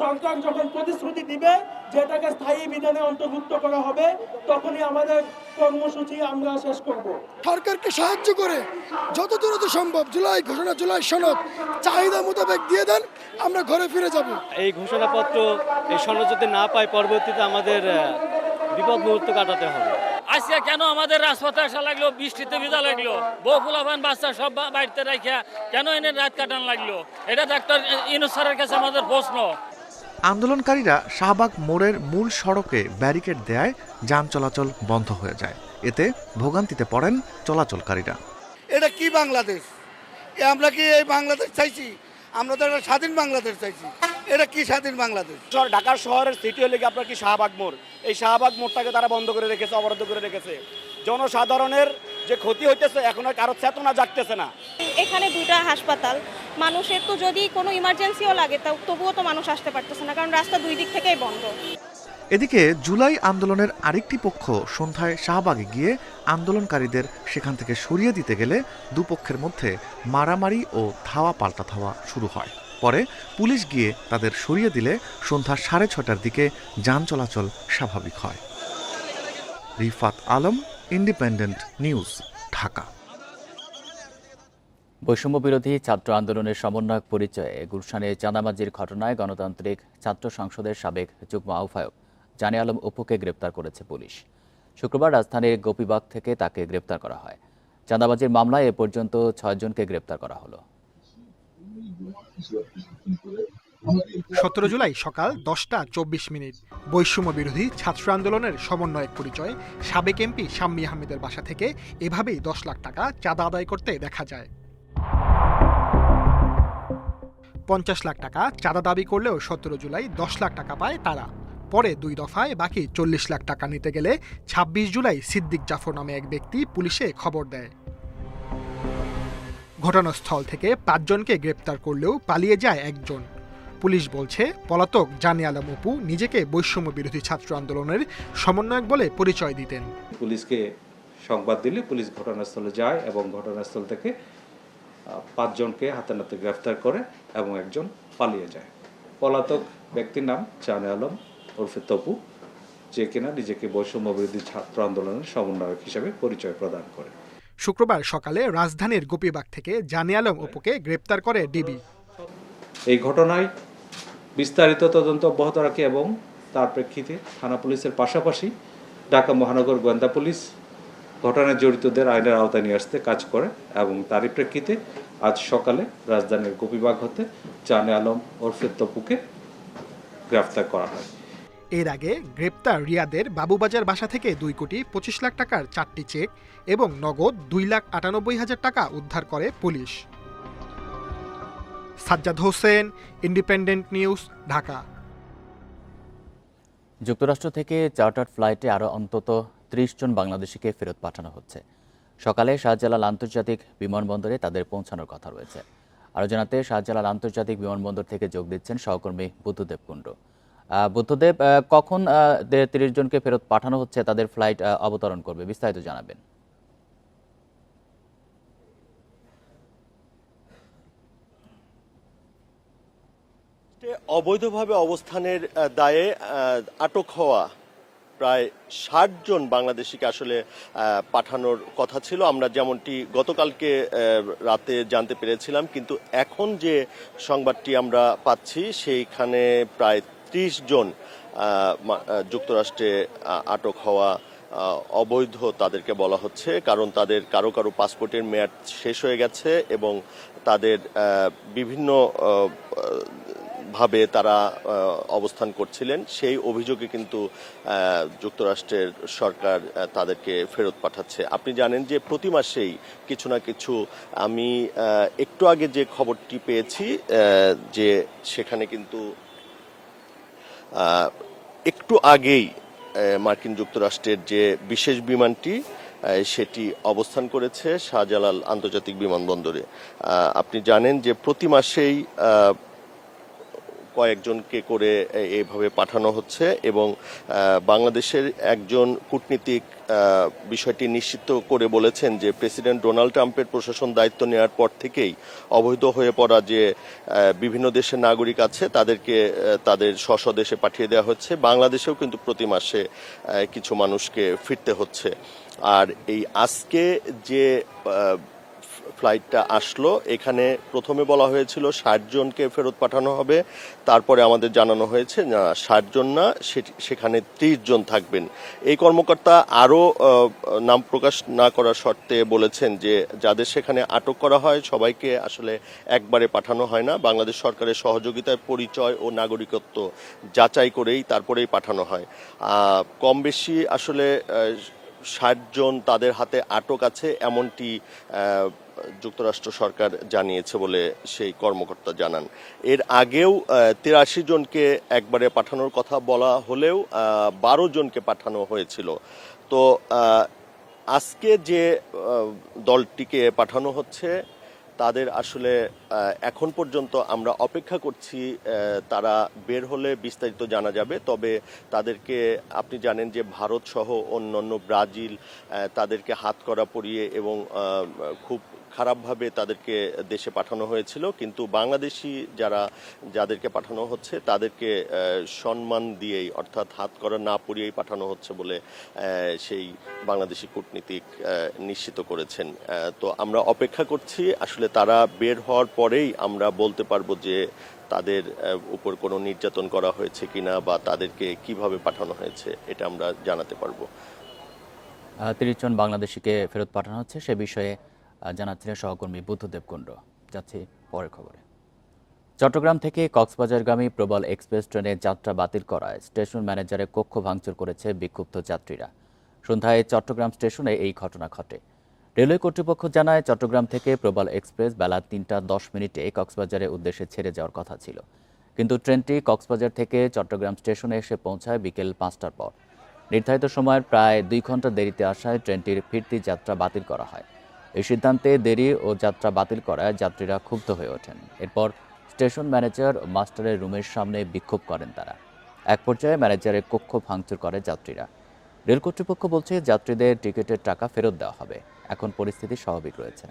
সরকার যখন প্রতিশ্রুতি দিবে যেটাকে স্থায়ী বিধানে অন্তর্ভুক্ত করা হবে, তখনই আমাদের কর্মসূচি আমরা শেষ করব। সরকারকে সাহায্য করে যত দ্রুত সম্ভব জুলাই ঘোষণা, জুলাই সনদ চাহিদা মোতাবেক দিয়ে দেন, আমরা ঘরে ফিরে যাব। এই ঘোষণাপত্র, এই সনদ যদি না পাই, পরবর্তীতে আমাদের বিপদ মুহূর্ত কাটাতে হবে। আজকে কেন আমাদের রাজপথে আসা লাগলো, বৃষ্টিতে ভিজা লাগলো, বউ ফুলাফান বাচ্চা সব বাড়িতে রাখা কেন এনে রাত কাটান লাগলো, এটা ডাক্তার ইউনূস স্যারের কাছে আমাদের প্রশ্ন। আন্দোলনকারীরা শাহবাগ মোড়ের মূল সড়কে ব্যারিকেড দেয়, যান চলাচল বন্ধ হয়ে যায়। এতে ভোগান্তিতে পড়েন চলাচলকারীরা। এটা কি বাংলাদেশ? আমরা কি এই বাংলাদেশ চাইছি? আমরা তো একটা স্বাধীন বাংলাদেশ চাইছি। এটা কি স্বাধীন বাংলাদেশ? ঢাকার শহরের সিটি হলে আপনার কি শাহবাগ মোড়, এই শাহবাগ মোড়টাকে তারা বন্ধ করে রেখেছে, অবরোধ করে রেখেছে। জনসাধারণের যে ক্ষতি হইতেছে, এখন আর কারো চেতনা জাগতেছে না। এখানে 2টা হাসপাতাল, মানুষের তো যদি কোনো ইমার্জেন্সিও লাগে তবুও তো মানুষ আসতে পারতেছে না, কারণ রাস্তা 2 দিক থেকেই বন্ধ। এদিকে জুলাই আন্দোলনের আরেকটি পক্ষ সন্ধ্যায় শাহবাগে গিয়ে আন্দোলনকারীদের সেখান থেকে সরিয়ে দিতে গেলে দুপক্ষের মধ্যে মারামারি ও ধাওয়া পাল্টা ধাওয়া শুরু হয়। পরে পুলিশ গিয়ে তাদের সরিয়ে দিলে সন্ধ্যা 6:30টার দিকে যান চলাচল স্বাভাবিক হয়। Rifat Alam, independent News, Dhaka. বৈষম্য বিরোধী ছাত্র আন্দোলনের সমন্বয়ক পরিচয়ে গুলশানে চাঁদাবাজির ঘটনায় গণতান্ত্রিক ছাত্র সংসদের সাবেক যুগ্ম আহ্বায়ক জানে আলম অপুকে গ্রেপ্তার করেছে পুলিশ। শুক্রবার রাজধানীর গোপীবাগ থেকে তাকে গ্রেপ্তার করা হয়। চাঁদাবাজির মামলায় এ পর্যন্ত 6 জনকে গ্রেপ্তার করা হলো। 17 জুলাই সকাল 10:24। বৈষম্য বিরোধী ছাত্র আন্দোলনের সমন্বয়ক পরিচয়ে সাবেক এমপি শাম্মী আহমেদের বাসা থেকে এভাবেই 10 লাখ টাকা চাঁদা আদায় করতে দেখা যায়। 50 লাখ টাকা চাঁদা দাবি করলেও 17 জুলাই 10 লাখ টাকা পায় তারা। পরে 2 দফায় বাকি 40 লাখ টাকা নিতে গেলে 26 জুলাই সিদ্দিক জাফর নামে এক ব্যক্তি পুলিশে খবর দেয়। ঘটনাস্থল থেকে 5 জনকে গ্রেপ্তার করলেও পালিয়ে যায় একজন। পুলিশ বলছে পলাতক জানে আলম অপু নিজেকে বৈষম্য বিরোধী ছাত্র আন্দোলনের সমন্বয়ক বলে পরিচয় দিতেন। পুলিশকে সংবাদ দিলে পুলিশ ঘটনাস্থলে যায় এবং ঘটনাস্থল থেকে 5 জনকে হাতে নাতে গ্রেফতার করে এবং একজন পালিয়ে যায়। পলাতক ব্যক্তির নাম জানে আলম ওরফে তপু, যে কিনা নিজেকে বৈষম্য বিরোধী ছাত্র আন্দোলনের সমন্বয়ক হিসেবে পরিচয় প্রদান করে। শুক্রবার সকালে রাজধানীর গোপীবাগ থেকে জানে আলম অপুকে গ্রেপ্তার করে ডিবি। এই ঘটনায় বিস্তারিত তদন্ত অব্যাহত রাখে এবং তার প্রেক্ষিতে থানা পুলিশের পাশাপাশি ঢাকা মহানগর গোয়েন্দা পুলিশ ঘটনায় জড়িতদের আইনের আওতায় নিয়ে আসতে কাজ করে এবং তারই প্রেক্ষিতে আজ সকালে রাজধানীর গোপীবাগ হতে জানে আলম ওরফে তপুকে গ্রেফতার করা হয়। এর আগে গ্রেপ্তার রিয়াদের বাবুবাজার বাসা থেকে 2,25 লাখ টাকার 4টি চেক এবং নগদ 2,98,000 টাকা উদ্ধার করে police. Sajjad Hossain, independent News, Dhaka. যুক্তরাষ্ট্র থেকে চার্টার্ড ফ্লাইটে আরও অন্তত 30 জন বাংলাদেশিকে ফেরত পাঠানো হচ্ছে। সকালে শাহজালাল আন্তর্জাতিক বিমানবন্দরে তাদের পৌঁছানোর কথা রয়েছে। আরও জানাতে শাহজালাল আন্তর্জাতিক বিমানবন্দর থেকে যোগ দিচ্ছেন সহকর্মী বুদ্ধদেব কুণ্ডু। বুদ্ধদেব, কখন 30 জনকে ফেরত পাঠানো হচ্ছে, তাদের ফ্লাইট অবতরণ করবে, বিস্তারিত জানাবেন। অবৈধভাবে অবস্থানের দায়ে আটক হওয়া প্রায় 60 জন বাংলাদেশিকে আসলে পাঠানোর কথা ছিল। আমরা যেমনটি গতকালকে রাতে জানতে পেরেছিলাম, কিন্তু এখন যে সংবাদটি আমরা পাচ্ছি সেইখানে প্রায় 30 জন যুক্তরাষ্ট্রে আটক হওয়া অবৈধ তাদেরকে বলা হচ্ছে, কারণ তাদের কারো কারো পাসপোর্টের মেয়াদ শেষ হয়ে গেছে এবং তাদের বিভিন্ন ভাবে তারা অবস্থান করছিলেন। সেই অভিযোগে কিন্তু যুক্তরাষ্ট্রের সরকার তাদেরকে ফেরত পাঠাচ্ছে। আপনি জানেন যে প্রতি মাসেই কিছু না কিছু, আমি একটু আগে যে খবরটি পেয়েছি যে সেখানে কিন্তু একটু আগেই মার্কিন যুক্তরাষ্ট্রের যে বিশেষ বিমানটি সেটি অবস্থান করেছে শাহজালাল আন্তর্জাতিক বিমানবন্দরে। আপনি জানেন যে প্রতি মাসেই কয়েকজনকে করে এইভাবে পাঠানো হচ্ছে এবং বাংলাদেশের একজন কূটনীতিক বিষয়টি নিশ্চিত করে বলেছেন যে প্রেসিডেন্ট ডোনাল্ড ট্রাম্পের প্রশাসন দায়িত্ব নেওয়ার পর থেকেই অবৈধ হয়ে পড়া যে বিভিন্ন দেশের নাগরিক আছে তাদেরকে তাদের স্ব দেশে পাঠিয়ে দেওয়া হচ্ছে। বাংলাদেশেও কিন্তু প্রতি মাসে কিছু মানুষকে ফিরতে হচ্ছে। আর এই আজকে যে ফ্লাইটটা আসলো, এখানে প্রথমে বলা হয়েছিল 60 জনকে ফেরত পাঠানো হবে, তারপরে আমাদের জানানো হয়েছে না 60 জন না, সেখানে 30 জন থাকবেন। এই কর্মকর্তা আরও নাম প্রকাশ না করার শর্তে বলেছেন যে যাদের সেখানে আটক করা হয় সবাইকে আসলে একবারে পাঠানো হয় না, বাংলাদেশ সরকারের সহযোগিতায় পরিচয় ও নাগরিকত্ব যাচাই করেই তারপরেই পাঠানো হয়। কম বেশি আসলে 60 জন তাদের হাতে আটক আছে এমনটি যুক্তরাষ্ট্র সরকার জানিয়েছে বলে সেই কর্মকর্তা জানান। এর আগেও 83 জনকে একবারে পাঠানোর কথা বলা হলেও 12 জনকে পাঠানো হয়েছিল। তো আজকে যে দলটিকে পাঠানো হচ্ছে তাদের আসলে এখন পর্যন্ত আমরা অপেক্ষা করছি, তারা বের হলে বিস্তারিত জানা যাবে। তবে তাদেরকে আপনি জানেন যে ভারত সহ অন্যান্য ব্রাজিল তাদেরকে হাতকড়া পরিয়ে এবং খুব খারাপভাবে তাদেরকে দেশে পাঠানো হয়েছিল, কিন্তু বাংলাদেশি যাদেরকে পাঠানো হচ্ছে তাদেরকে সম্মান দিয়েই, অর্থাৎ হাতকড়া না পরিয়েই পাঠানো হচ্ছে বলে সেই বাংলাদেশি কূটনীতিক নিশ্চিত করেছেন। তো আমরা অপেক্ষা করছি, আসলে তারা বের হওয়ার পরেই আমরা বলতে পারবো যে তাদের উপর কোনো নির্যাতন করা হয়েছে কিনা বা তাদেরকে কিভাবে পাঠানো হয়েছে, এটা আমরা জানাতে পারবো। 30 জন বাংলাদেশিকে ফেরত পাঠানো হচ্ছে সে বিষয়ে জানাচ্ছিলেন সহকর্মী বুদ্ধদেব কুণ্ডু। যাচ্ছি পরের খবরে। চট্টগ্রাম থেকে কক্সবাজারগামী প্রবাল এক্সপ্রেস ট্রেনের যাত্রা বাতিল করায় স্টেশন ম্যানেজারের কক্ষ ভাঙচুর করেছে বিক্ষুব্ধ যাত্রীরা। সন্ধ্যায় চট্টগ্রাম স্টেশনে এই ঘটনা ঘটে। রেলওয়ে কর্তৃপক্ষ জানায়, চট্টগ্রাম থেকে প্রবাল এক্সপ্রেস বেলা ৩টা ১০ কক্সবাজারের উদ্দেশ্যে ছেড়ে যাওয়ার কথা ছিল, কিন্তু ট্রেনটি কক্সবাজার থেকে চট্টগ্রাম স্টেশনে এসে পৌঁছায় বিকেল ৫টার পর। নির্ধারিত সময়ের প্রায় ২ ঘন্টা দেরিতে আসায় ট্রেনটির ফিরতি যাত্রা বাতিল করা হয়। এই সিদ্ধান্তে দেরি ও যাত্রা বাতিল করায় যাত্রীরা ক্ষুব্ধ হয়ে ওঠেন। এরপর স্টেশন ম্যানেজার ও মাস্টারের রুমের সামনে বিক্ষোভ করেন তারা। এক পর্যায়ে ম্যানেজারের কক্ষ ভাঙচুর করে যাত্রীরা। রেল কর্তৃপক্ষ বলছে, যাত্রীদের টিকিটের টাকা ফেরত দেওয়া হবে। এখন পরিস্থিতি স্বাভাবিক রয়েছে।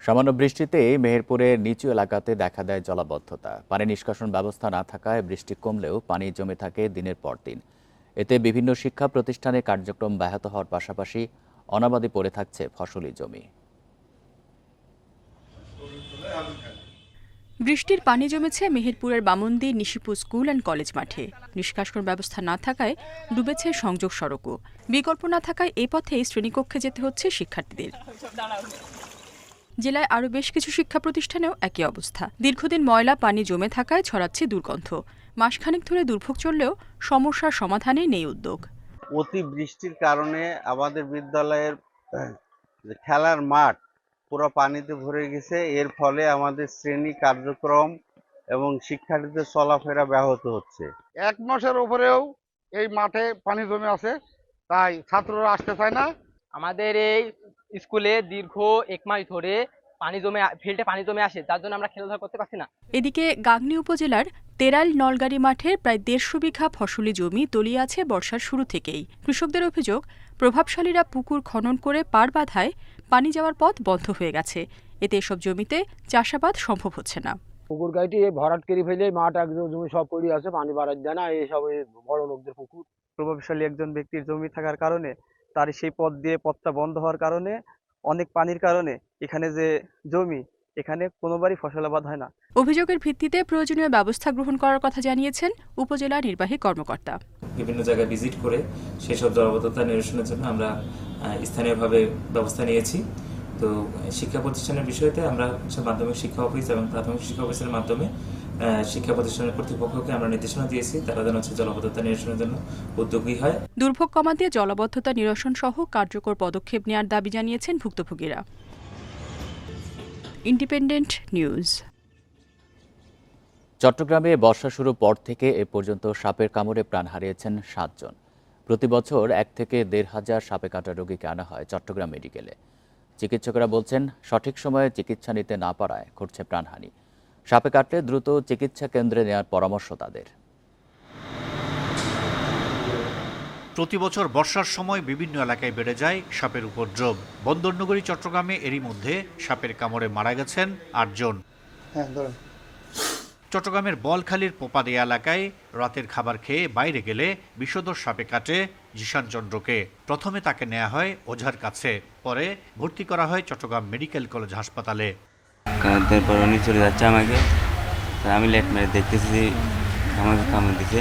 সামান্য বৃষ্টিতে মেহেরপুরের নিচু এলাকাতে দেখা দেয় জলাবদ্ধতা। পানি নিষ্কাশন ব্যবস্থা না থাকায় বৃষ্টি কমলেও পানি জমে থাকে দিনের পর দিন। এতে বিভিন্ন শিক্ষা প্রতিষ্ঠানে কার্যক্রম ব্যাহত হওয়ার পাশাপাশি অনাবাদি পড়ে থাকছে ফসলি জমি। বৃষ্টির পানি জমেছে মেহেরপুরের Bamondi Nishipur school and college মাঠে। নিষ্কাশন ব্যবস্থা না থাকায় ডুবেছে সংযোগ সড়কও। বিকল্প না থাকায় এ পথেই শ্রেণীকক্ষে যেতে হচ্ছে শিক্ষার্থীদের। জেলায় আরও বেশ কিছু শিক্ষা প্রতিষ্ঠানেও একই অবস্থা। দীর্ঘদিন ময়লা পানি জমে থাকায় ছড়াচ্ছে দুর্গন্ধ। মাসখানেক ধরে দুর্ভোগ চললেও সমস্যার সমাধানে নেই উদ্যোগ। অতি বৃষ্টির কারণে আমাদের বিদ্যালয়ের খেলার মাঠ পুরো পানিতে ভরে গেছে। এর ফলে আমাদের শ্রেণী কার্যক্রম এবং শিক্ষার্থীদের চলাফেরা ব্যাহত হচ্ছে। 1 মাসের উপরেও এই মাঠে পানি জমে আছে, তাই ছাত্ররা আসতে চায় না। আমাদের এই স্কুলে দীর্ঘ 1 মাস ধরে ফিল্ডে পানি জমে আসে, যার জন্য আমরা খেলাধুলা করতে পারছি না। এদিকে গাংনী উপজেলার তেরাইল নলগাড়ি মাঠের প্রায় 150 বিঘা ফসলি জমি তলিয়ে আছে বর্ষার শুরু থেকেই। কৃষকদের অভিযোগ, প্রভাবশালীরা পুকুর খনন করে পার বাঁধায় পানি যাওয়ার পথ বন্ধ হয়ে গেছে। এতে এসব জমিতে চাষাবাদ সম্ভব হচ্ছে না। পুকুর গাইটি ভরাট করে ফেলে মাঠ একদম জমি সব পড়ে আছে, পানি বাড়ার দেয় না। এইসব বড় লোকদের পুকুর। প্রভাবশালী একজন ব্যক্তির জমি থাকার কারণে তার সেই পথটা বন্ধ হওয়ার কারণে অনেক পানির কারণে এখানে যে জমি, এখানে কোনোবারই ফসলাবাদ হয় না। অভিযোগের ভিত্তিতে প্রয়োজনীয় ব্যবস্থা গ্রহণ করার কথা জানিয়েছেন উপজেলা নির্বাহী কর্মকর্তা। বিভিন্ন জায়গায় ভিজিট করে সেসব জলাবদ্ধতা নিরসনের জন্য আমরা স্থানীয়ভাবে ব্যবস্থা নিয়েছি। তো শিক্ষা প্রতিষ্ঠানের বিষয়তে আমরা মাধ্যমিক শিক্ষা অফিস এবং প্রাথমিক শিক্ষা অফিসের মাধ্যমে শিক্ষা প্রতিষ্ঠানের কর্তৃপক্ষকে আমরা নির্দেশনা দিয়েছি, তারা যেন জলাবদ্ধতা নিরসনের জন্য উদ্যোগী হয়। দুর্ভোগ কমাতে জলাবদ্ধতা নিরসন সহ কার্যকর পদক্ষেপ নেওয়ার দাবি জানিয়েছেন ভুক্তভোগীরা। Independent news. চট্টগ্রামে বর্ষা শুরুর পর থেকে এ পর্যন্ত সাপের কামড়ে প্রাণ হারিয়েছেন 7 জন। প্রতি বছর 1 থেকে 1,500 সাপে কাটা রোগীকে আনা হয় চট্টগ্রাম মেডিকেলে। চিকিৎসকরা বলছেন, সঠিক সময়ে চিকিৎসা নিতে না পারায় ঘটছে প্রাণহানি। সাপে কাটলে দ্রুত চিকিৎসা কেন্দ্রে নেওয়ার পরামর্শ তাদের। প্রতি বছর বর্ষার সময় বিভিন্ন এলাকায় বেড়ে যায় সাপের উপদ্রব। বন্দরনগরী চট্টগ্রামে এরই মধ্যে সাপের কামড়ে মারা গেছেন 8 জন। চট্টগ্রামের বলখালীর পোপাদিয়া এলাকায় রাতের খাবার খেয়ে বাইরে গেলে বিষধর সাপে কাটে জিশান চন্দ্রকে। প্রথমে তাকে নেওয়া হয় ওঝার কাছে, পরে ভর্তি করা হয় চট্টগ্রাম মেডিকেল কলেজ হাসপাতালে। তারপর উনি চলে যাচ্ছে আমাকে, আমি লেট মেরে দেখতেছি আমাকে কামড় দিছে।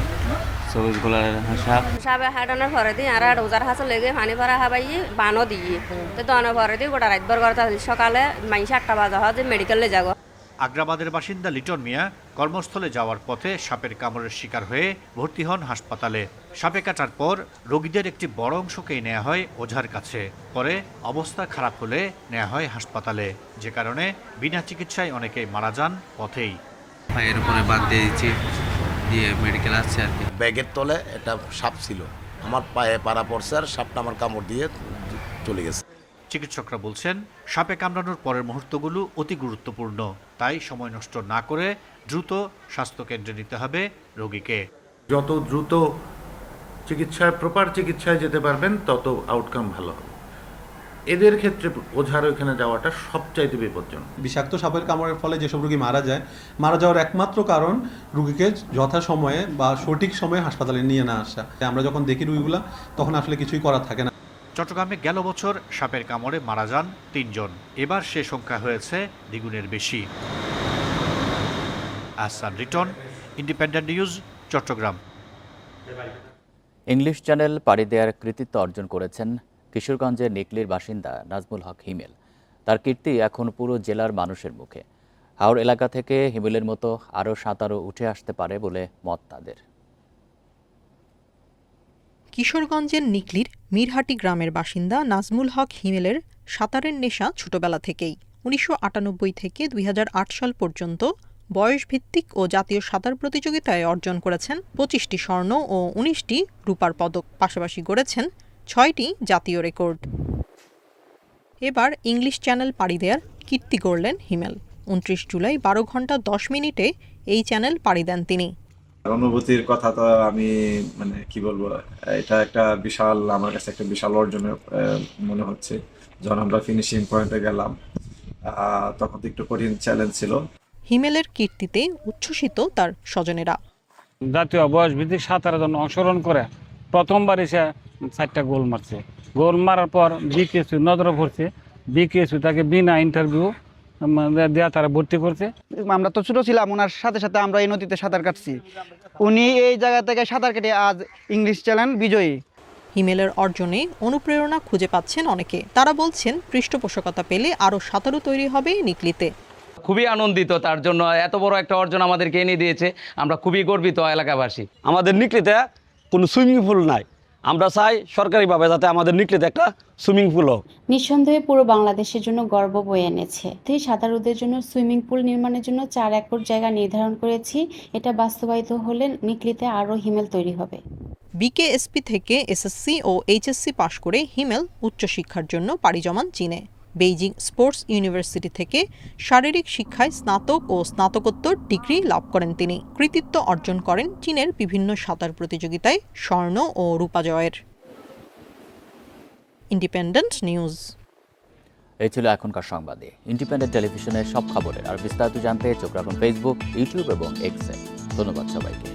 সাপে হাঁটানোর পরে দিই আর ওজার হাসে লেগে পানি ভরা হাবাই বানও দিয়ে তো দনের পরে দিই গোটা রাত ভর করতে সকালে 8টা বাজা হয় যে মেডিকেলে যাব। আগ্রাবাদের বাসিন্দা লিটন মিয়া কর্মস্থলে যাওয়ার পথে সাপের কামড়ের শিকার হয়ে ভর্তি হন হাসপাতালে। সাপে কাটার পর রোগীদের একটি বড় অংশকেই নেওয়া হয় ওঝার কাছে, পরে অবস্থা খারাপ হলে নেওয়া হয় হাসপাতালে, যে কারণে বিনা চিকিৎসায় অনেকেই মারা যান পথেই। পায়ের উপরে বাদ দিয়ে দিচ্ছি, দিয়ে মেডিকেল আসছে আর কি। ব্যাগের তলে একটা সাপ ছিল, আমার পায়ে পাড়া পড়ছে আর সাপটা আমার কামড় দিয়ে চলে গেছে। চিকিৎসকরা বলছেন, সাপে কামড়ানোর পরের মুহূর্তগুলো অতি গুরুত্বপূর্ণ, তাই সময় নষ্ট না করে দ্রুত স্বাস্থ্যকেন্দ্রে নিতে হবে রোগীকে। যত দ্রুত প্রপার চিকিৎসায় যেতে পারবেন তত আউটকাম ভালো হবে। এদের ক্ষেত্রে ওঝার ওইখানে যাওয়াটা সবচাইতে বিপজ্জনক। বিষাক্ত সাপের কামড়ের ফলে যেসব রোগী মারা যাওয়ার একমাত্র কারণ রোগীকে যথাসময়ে বা সঠিক সময়ে হাসপাতালে নিয়ে না আসা। আমরা যখন দেখি রোগীগুলা তখন আসলে কিছুই করার থাকে না। চট্টগ্রামে গেল বছর সাপের কামড়ে মারা যান 3 জন, এবার সে সংখ্যা হয়েছে দ্বিগুণের বেশি। Ahsan Riton, independent news, Chattogram. English channel পাড়ি দেওয়ার কৃতিত্ব অর্জন করেছেন কিশোরগঞ্জের নিকলির বাসিন্দা নাজমুল হক হিমেল। তার কীর্তি এখন পুরো জেলার মানুষের মুখে। হাওর এলাকা থেকে হিমেলের মতো আরও সাঁতারও উঠে আসতে পারে বলে মত তাদের। কিশোরগঞ্জের নিকলির মিরহাটি গ্রামের বাসিন্দা নাজমুল হক হিমেলের সাঁতারের নেশা ছোটবেলা থেকেই। ১৯৯৮ থেকে ২০০৮ সাল পর্যন্ত বয়সভিত্তিক ও জাতীয় সাঁতার প্রতিযোগিতায় অর্জন করেছেন ২৫টি স্বর্ণ ও ১৯টি রূপার পদক, পাশাপাশি গড়েছেন ৬টি জাতীয় রেকর্ড। এবার ইংলিশ চ্যানেল পাড়ি দেওয়ার কীর্তি গড়লেন হিমেল। ২৯ জুলাই ১২ ঘন্টা ১০ মিনিটে এই চ্যানেল পাড়ি দেন তিনি। অনুভূতির কথা তো আমি কি বলবো, এটা একটা বিশাল, আমার কাছে একটা বিশাল অর্জন মনে হচ্ছে। যখন আমরা ফিনিশিং পয়েন্টে গেলাম তখন তো একটু কঠিন চ্যালেঞ্জ ছিল। হিমেলের কীর্তিতে উচ্ছ্বসিত তার স্বজনেরা। জাতীয় বয়সভিত্তিক সাঁতারের জন্য অংশগ্রহণ করে প্রথমবার এসে 4টা গোল মারছে। গোল মারার পর বিকেএসপি নজরে পড়ছে, বিকেএসপি তাকে বিনা ইন্টারভিউ দেওয়া তারা ভর্তি করছে। আমরা তো ছোট ছিলাম, ওনার সাথে সাথে আমরা এই নদীতে সাঁতার কাটছি। উনি এই জায়গা থেকে সাঁতার কেটে আজ ইংলিশ চ্যানেল বিজয়ী। হিমেলের অর্জনে অনুপ্রেরণা খুঁজে পাচ্ছেন অনেকে। তারা বলছেন পৃষ্ঠপোষকতা পেলে আরও সাঁতারু তৈরি হবে নিকলিতে। খুবই আনন্দিত, তার জন্য এত বড় একটা অর্জন আমাদেরকে এনে দিয়েছে। আমরা খুবই গর্বিত এলাকাবাসী। আমাদের নিকলিতে কোনো সুইমিং পুল নাই, আমরা চাই সরকারিভাবে যাতে আমাদের নিকলিতে একটা সুইমিং পুল হোক। নিঃসন্দেহে পুরো বাংলাদেশের জন্য গর্ব বয়ে এনেছে। সাঁতারুদের জন্য সুইমিং পুল নির্মাণের জন্য 4 একর জায়গা নির্ধারণ করেছি। এটা বাস্তবায়িত হলে নিকলিতে আরও হিমেল তৈরি হবে। বিকেএসপি থেকে এসএসসি ও এইচএসসি পাশ করে হিমেল উচ্চশিক্ষার জন্য পাড়ি জমান চীনে। বেইজিং স্পোর্টস ইউনিভার্সিটি থেকে শারীরিক শিক্ষায় স্নাতক ও স্নাতকোত্তর ডিগ্রি লাভ করেন তিনি। কৃতিত্ব অর্জন করেন চীনের বিভিন্ন সাঁতার প্রতিযোগিতায় স্বর্ণ ও রূপা জয়ের। Independent news. এই ছিল এখনকার সংবাদে। ইন্ডিপেন্ডেন্ট টেলিভিশনের সব খবরের আর বিস্তারিত জানতে চোখ রাখুন ফেসবুক, ইউটিউব এবং এক্সে। ধন্যবাদ সবাইকে।